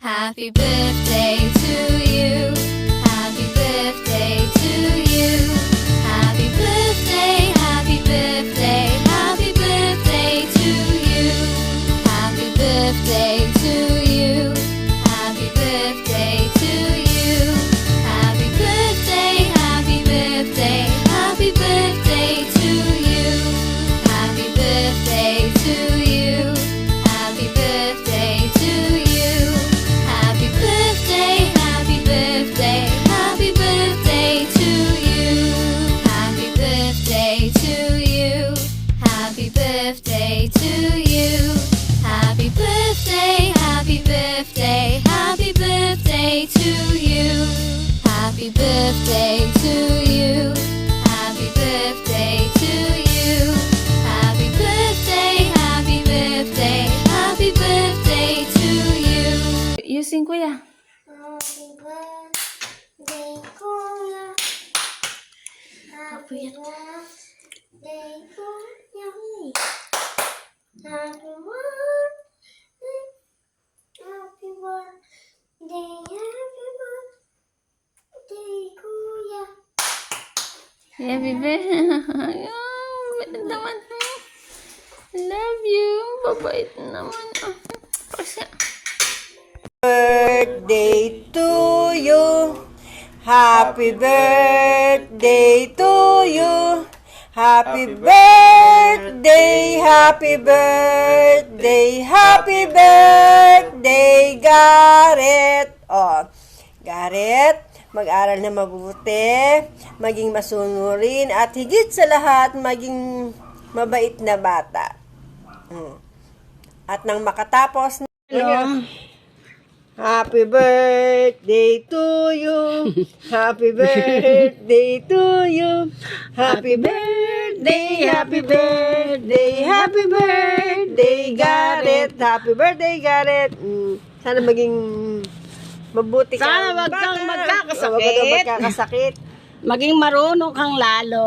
Happy birthday to you. Happy birthday to you. Happy birthday, happy birthday, happy birthday to you. Happy birthday to you. Happy birthday to you. Happy birthday, happy birthday, happy birthday to you. Happy birthday to you. Happy birthday to you. Happy birthday, happy birthday, happy birthday to you. Happy birthday to you. Happy birthday to you. Happy birthday, happy birthday, happy birthday to you. Happy birthday to you. Happy birthday to you. Happy birthday, happy birthday, happy birthday to you. Using kuya. Happy birthday, Kuya. Happy birthday, Kuya. Happy birthday. Happy birthday. Happy birthday, Kuya. Happy birthday. Bait naman. Love you. Babait naman. Kasi Birthday to you. Happy birthday to you. Happy birthday, happy birthday, happy birthday, Gareth. Oh, Gareth, mag-aral na mabuti, maging masunurin, at higit sa lahat, maging mabait na bata. At nang makatapos Happy birthday to you. Happy birthday to you. Happy birthday, happy birthday, happy birthday, Gareth. Happy birthday, Gareth. Sana maging mabuti ka. Sana wag kang magkakasakit. Wag kang magkakasakit. Maging marunong kang lalo.